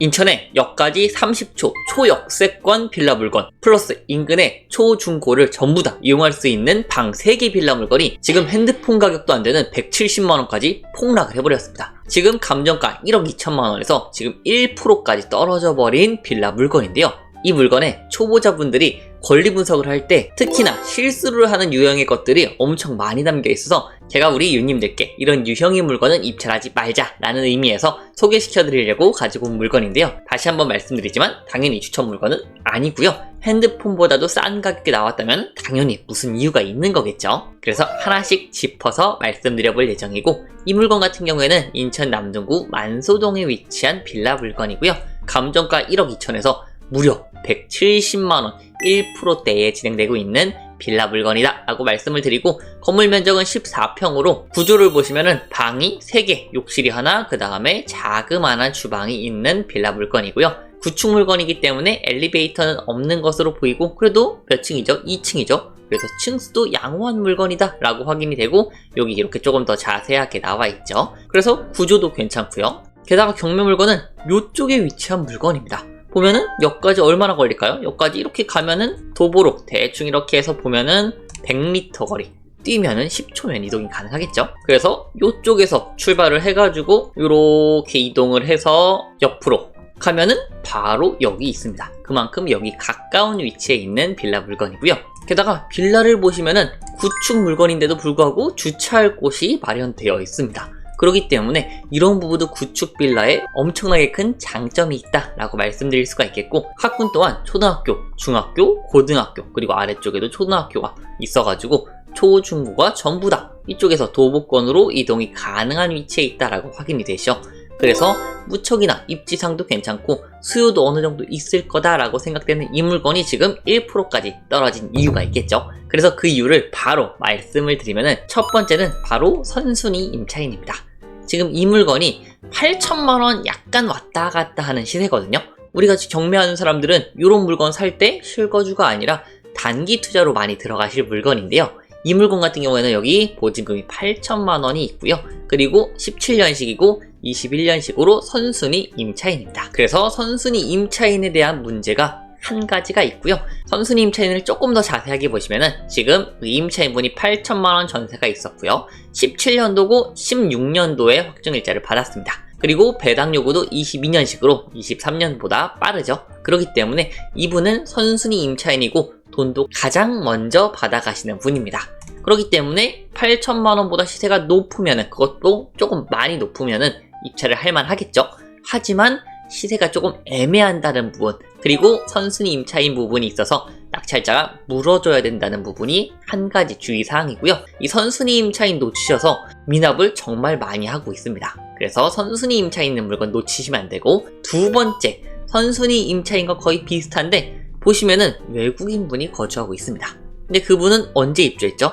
인천에 역까지 30초 초역세권 빌라 물건 플러스 인근의 초중고를 전부 다 이용할 수 있는 방 3개 빌라 물건이 지금 핸드폰 가격도 안 되는 170만원까지 폭락을 해버렸습니다. 지금 감정가 1억 2천만원에서 지금 1%까지 떨어져 버린 빌라 물건인데요. 이 물건에 초보자분들이 권리 분석을 할 때 특히나 실수를 하는 유형의 것들이 엄청 많이 담겨 있어서 제가 우리 유님들께 이런 유형의 물건은 입찰하지 말자 라는 의미에서 소개시켜 드리려고 가지고 온 물건인데요. 다시 한번 말씀드리지만 당연히 추천 물건은 아니고요. 핸드폰보다도 싼 가격에 나왔다면 당연히 무슨 이유가 있는 거겠죠. 그래서 하나씩 짚어서 말씀드려 볼 예정이고, 이 물건 같은 경우에는 인천 남동구 만소동에 위치한 빌라 물건이고요. 감정가 1억 2천에서 무려 170만원 1%대에 진행되고 있는 빌라 물건이다 라고 말씀을 드리고, 건물 면적은 14평으로 구조를 보시면은 방이 3개, 욕실이 하나, 그 다음에 자그마한 주방이 있는 빌라 물건이고요. 구축 물건이기 때문에 엘리베이터는 없는 것으로 보이고, 그래도 몇 층이죠? 2층이죠? 그래서 층수도 양호한 물건이다 라고 확인이 되고, 여기 이렇게 조금 더 자세하게 나와 있죠. 그래서 구조도 괜찮고요. 게다가 경매 물건은 이쪽에 위치한 물건입니다. 보면은 역까지 얼마나 걸릴까요? 역까지 이렇게 가면은 도보로 대충 이렇게 해서 보면은 100m 거리, 뛰면은 10초면 이동이 가능하겠죠? 그래서 이쪽에서 출발을 해가지고 이렇게 이동을 해서 옆으로 가면은 바로 여기 있습니다. 그만큼 여기 가까운 위치에 있는 빌라 물건이고요. 게다가 빌라를 보시면은 구축 물건인데도 불구하고 주차할 곳이 마련되어 있습니다. 그렇기 때문에 이런 부분도 구축 빌라에 엄청나게 큰 장점이 있다라고 말씀드릴 수가 있겠고, 학군 또한 초등학교, 중학교, 고등학교, 그리고 아래쪽에도 초등학교가 있어가지고 초중고가 전부 다 이쪽에서 도보권으로 이동이 가능한 위치에 있다라고 확인이 되죠. 그래서 무척이나 입지상도 괜찮고 수요도 어느 정도 있을 거다라고 생각되는 이 물건이 지금 1%까지 떨어진 이유가 있겠죠. 그래서 그 이유를 바로 말씀을 드리면은, 첫 번째는 바로 선순위 임차인입니다. 지금 이 물건이 8천만원 약간 왔다 갔다 하는 시세거든요. 우리같이 경매하는 사람들은 이런 물건 살 때 실거주가 아니라 단기 투자로 많이 들어가실 물건인데요. 이 물건 같은 경우에는 여기 보증금이 8천만원이 있고요. 그리고 17년식이고 21년식으로 선순위 임차인입니다. 그래서 선순위 임차인에 대한 문제가 한 가지가 있고요. 선순위 임차인을 조금 더 자세하게 보시면은 지금 이 임차인분이 8천만원 전세가 있었고요. 17년도고 16년도에 확정일자를 받았습니다. 그리고 배당 요구도 22년식으로 23년보다 빠르죠. 그렇기 때문에 이분은 선순위 임차인이고 돈도 가장 먼저 받아가시는 분입니다. 그렇기 때문에 8천만원보다 시세가 높으면은, 그것도 조금 많이 높으면은 입찰을 할 만하겠죠. 하지만 시세가 조금 애매한다는 부분, 그리고 선순위 임차인 부분이 있어서 낙찰자가 물어줘야 된다는 부분이 한 가지 주의사항이고요. 이 선순위 임차인 놓치셔서 미납을 정말 많이 하고 있습니다. 그래서 선순위 임차인 있는 물건 놓치시면 안 되고, 두 번째, 선순위 임차인과 거의 비슷한데 보시면은 외국인 분이 거주하고 있습니다. 근데 그분은 언제 입주했죠?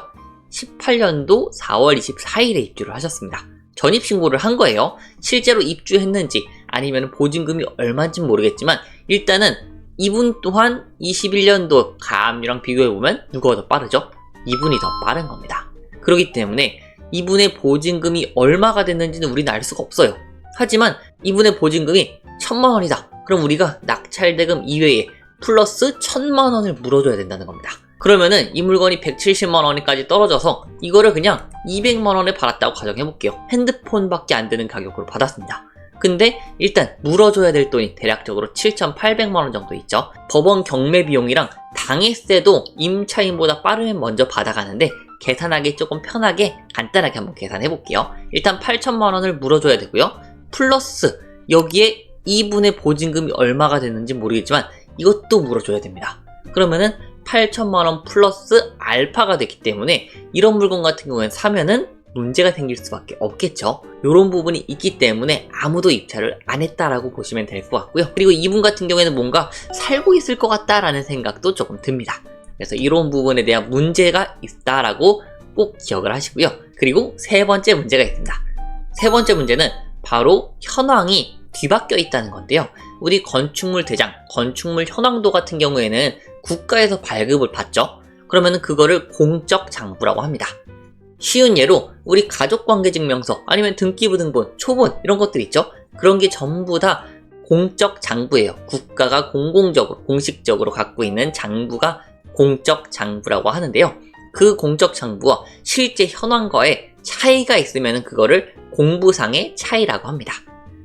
18년도 4월 24일에 입주를 하셨습니다. 전입신고를 한 거예요. 실제로 입주했는지 아니면 보증금이 얼마인지 모르겠지만 일단은 이분 또한 21년도 가압류랑 비교해보면 누가 더 빠르죠? 이분이 더 빠른 겁니다. 그렇기 때문에 이분의 보증금이 얼마가 됐는지는 우리는 알 수가 없어요. 하지만 이분의 보증금이 1000만원이다. 그럼 우리가 낙찰대금 이외에 플러스 1000만원을 물어줘야 된다는 겁니다. 그러면은 이 물건이 170만원까지 떨어져서 이거를 그냥 200만원에 받았다고 가정해볼게요. 핸드폰밖에 안 되는 가격으로 받았습니다. 근데 일단 물어줘야 될 돈이 대략적으로 7,800만원 정도 있죠. 법원 경매 비용이랑 당해세도 임차인보다 빠르면 먼저 받아가는데, 계산하기 조금 편하게 간단하게 한번 계산해볼게요. 일단 8천만원을 물어줘야 되고요. 플러스 여기에 이분의 보증금이 얼마가 됐는지 모르겠지만 이것도 물어줘야 됩니다. 그러면은 8천만원 플러스 알파가 됐기 때문에 이런 물건 같은 경우에는 사면은 문제가 생길 수밖에 없겠죠. 이런 부분이 있기 때문에 아무도 입찰을 안 했다라고 보시면 될 것 같고요. 그리고 이분 같은 경우에는 뭔가 살고 있을 것 같다라는 생각도 조금 듭니다. 그래서 이런 부분에 대한 문제가 있다라고 꼭 기억을 하시고요. 그리고 세 번째 문제가 있습니다. 세 번째 문제는 바로 현황이 뒤바뀌어 있다는 건데요. 우리 건축물 대장, 건축물 현황도 같은 경우에는 국가에서 발급을 받죠. 그러면 그거를 공적 장부라고 합니다. 쉬운 예로 우리 가족관계증명서 아니면 등기부등본, 초본 이런 것들 있죠. 그런 게 전부 다 공적 장부예요. 국가가 공공적으로 공식적으로 갖고 있는 장부가 공적 장부라고 하는데요. 그 공적 장부와 실제 현황과의 차이가 있으면 그거를 공부상의 차이라고 합니다.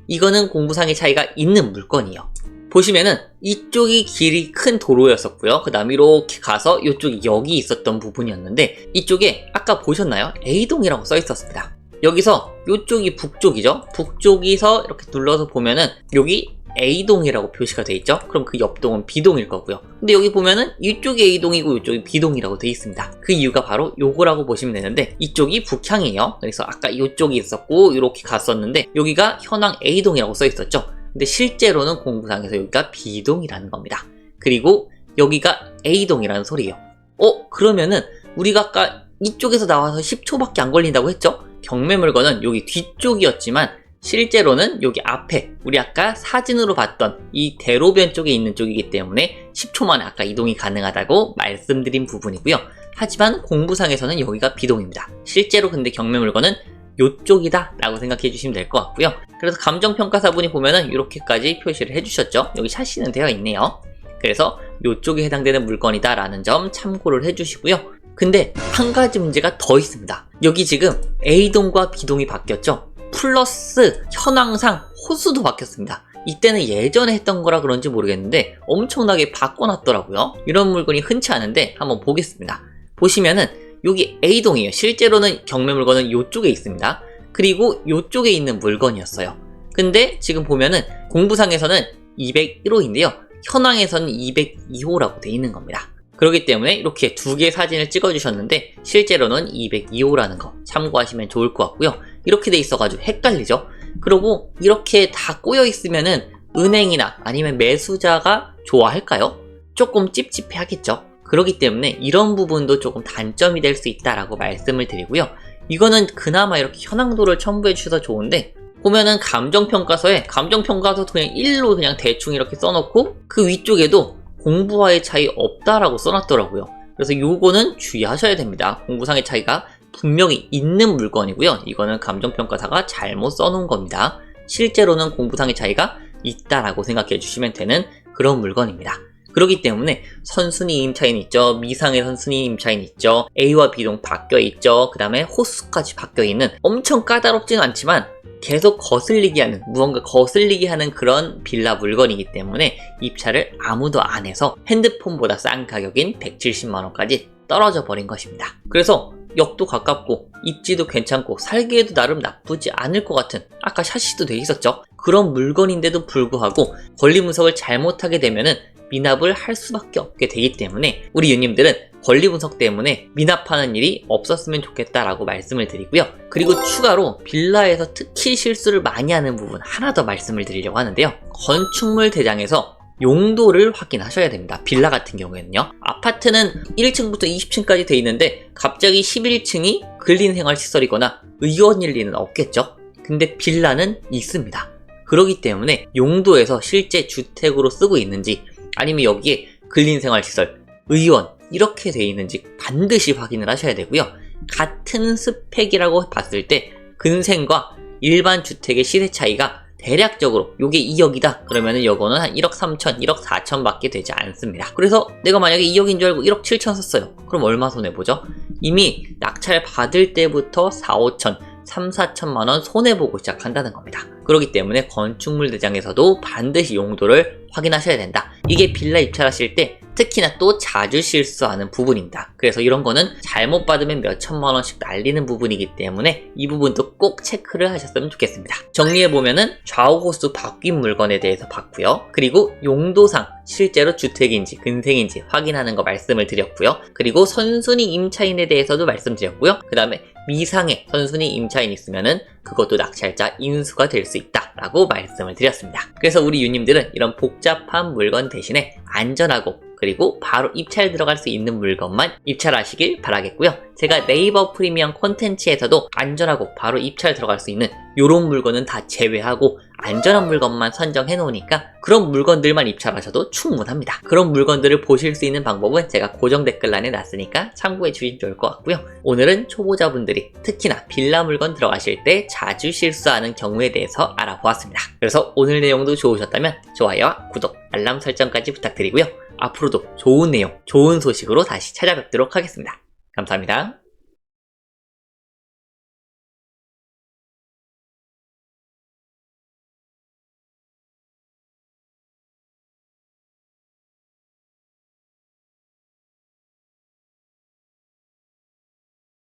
이거는 공부상의 차이가 있는 물건이에요. 보시면은 이쪽이 길이 큰 도로였었고요. 그 다음에 이렇게 가서 이쪽이 여기 있었던 부분이었는데 이쪽에 아까 보셨나요? A동이라고 써 있었습니다. 여기서 이쪽이 북쪽이죠. 북쪽에서 이렇게 눌러서 보면은 여기 A동이라고 표시가 돼 있죠. 그럼 그 옆동은 B동일 거고요. 근데 여기 보면은 이쪽이 A동이고 이쪽이 B동이라고 돼 있습니다. 그 이유가 바로 요거라고 보시면 되는데 이쪽이 북향이에요. 그래서 아까 이쪽이 있었고 이렇게 갔었는데 여기가 현황 A동이라고 써 있었죠. 근데 실제로는 공부상에서 여기가 B동이라는 겁니다. 그리고 여기가 A동이라는 소리예요. 그러면은 우리가 아까 이쪽에서 나와서 10초밖에 안 걸린다고 했죠? 경매 물건은 여기 뒤쪽이었지만 실제로는 여기 앞에 우리 아까 사진으로 봤던 이 대로변 쪽에 있는 쪽이기 때문에 10초 만에 아까 이동이 가능하다고 말씀드린 부분이고요. 하지만 공부상에서는 여기가 B동입니다. 실제로 근데 경매 물건은 요쪽이다 라고 생각해 주시면 될 것 같고요. 그래서 감정평가사분이 보면은 이렇게까지 표시를 해주셨죠. 여기 샤시는 되어 있네요. 그래서 요쪽에 해당되는 물건이다 라는 점 참고를 해주시고요. 근데 한 가지 문제가 더 있습니다. 여기 지금 A동과 B동이 바뀌었죠. 플러스 현황상 호수도 바뀌었습니다. 이때는 예전에 했던 거라 그런지 모르겠는데 엄청나게 바꿔놨더라고요. 이런 물건이 흔치 않은데 한번 보겠습니다. 보시면은 여기 A동이에요. 실제로는 경매 물건은 이쪽에 있습니다. 그리고 이쪽에 있는 물건이었어요. 근데 지금 보면은 공부상에서는 201호인데요. 현황에서는 202호라고 돼 있는 겁니다. 그렇기 때문에 이렇게 두 개의 사진을 찍어주셨는데 실제로는 202호라는 거 참고하시면 좋을 것 같고요. 이렇게 돼 있어가지고 헷갈리죠? 그리고 이렇게 다 꼬여 있으면은 은행이나 아니면 매수자가 좋아할까요? 조금 찝찝해 하겠죠? 그렇기 때문에 이런 부분도 조금 단점이 될 수 있다라고 말씀을 드리고요. 이거는 그나마 이렇게 현황도를 첨부해 주셔서 좋은데 보면은 감정평가서에 감정평가서도 그냥 1로 그냥 대충 이렇게 써놓고 그 위쪽에도 공부와의 차이 없다라고 써놨더라고요. 그래서 요거는 주의하셔야 됩니다. 공부상의 차이가 분명히 있는 물건이고요. 이거는 감정평가사가 잘못 써놓은 겁니다. 실제로는 공부상의 차이가 있다라고 생각해 주시면 되는 그런 물건입니다. 그렇기 때문에 선순위 임차인 있죠. 미상의 선순위 임차인 있죠. A와 B동 바뀌어 있죠. 그 다음에 호수까지 바뀌어 있는 엄청 까다롭지는 않지만 계속 거슬리게 하는 무언가 거슬리게 하는 그런 빌라 물건이기 때문에 입찰을 아무도 안 해서 핸드폰보다 싼 가격인 170만원까지 떨어져 버린 것입니다. 그래서 역도 가깝고 입지도 괜찮고 살기에도 나름 나쁘지 않을 것 같은 아까 샤시도 돼 있었죠. 그런 물건인데도 불구하고 권리분석을 잘못하게 되면은 미납을 할 수밖에 없게 되기 때문에 우리 유님들은 권리분석 때문에 미납하는 일이 없었으면 좋겠다라고 말씀을 드리고요. 그리고 추가로 빌라에서 특히 실수를 많이 하는 부분 하나 더 말씀을 드리려고 하는데요. 건축물 대장에서 용도를 확인하셔야 됩니다. 빌라 같은 경우에는요. 아파트는 1층부터 20층까지 돼 있는데 갑자기 11층이 근린생활시설이거나 의원일 리는 없겠죠. 근데 빌라는 있습니다. 그렇기 때문에 용도에서 실제 주택으로 쓰고 있는지 아니면 여기에 근린생활시설, 의원 이렇게 돼 있는지 반드시 확인을 하셔야 되고요. 같은 스펙이라고 봤을 때 근생과 일반 주택의 시세 차이가 대략적으로 요게 2억이다 그러면은 요거는 한 1억 3천, 1억 4천 밖에 되지 않습니다. 그래서 내가 만약에 2억인 줄 알고 1억 7천 썼어요. 그럼 얼마 손해보죠? 이미 낙찰 받을 때부터 4, 5천, 3, 4천만원 손해보고 시작한다는 겁니다. 그렇기 때문에 건축물 대장에서도 반드시 용도를 확인하셔야 된다. 이게 빌라 입찰하실 때 특히나 또 자주 실수하는 부분입니다. 그래서 이런 거는 잘못 받으면 몇 천만 원씩 날리는 부분이기 때문에 이 부분도 꼭 체크를 하셨으면 좋겠습니다. 정리해보면은 좌우 호수 바뀐 물건에 대해서 봤고요. 그리고 용도상 실제로 주택인지 근생인지 확인하는 거 말씀을 드렸고요. 그리고 선순위 임차인에 대해서도 말씀드렸고요. 그 다음에 미상의 선순위 임차인 있으면은 그것도 낙찰자 인수가 될 수 있다 라고 말씀을 드렸습니다. 그래서 우리 유님들은 이런 복잡한 물건 대신에 안전하고 그리고 바로 입찰 들어갈 수 있는 물건만 입찰하시길 바라겠고요. 제가 네이버 프리미엄 콘텐츠에서도 안전하고 바로 입찰 들어갈 수 있는 이런 물건은 다 제외하고 안전한 물건만 선정해 놓으니까 그런 물건들만 입찰하셔도 충분합니다. 그런 물건들을 보실 수 있는 방법은 제가 고정 댓글란에 놨으니까 참고해 주시면 좋을 것 같고요. 오늘은 초보자분들이 특히나 빌라 물건 들어가실 때 자주 실수하는 경우에 대해서 알아보았습니다. 그래서 오늘 내용도 좋으셨다면 좋아요와 구독, 알람 설정까지 부탁드리고요. 앞으로도 좋은 내용, 좋은 소식으로 다시 찾아뵙도록 하겠습니다. 감사합니다.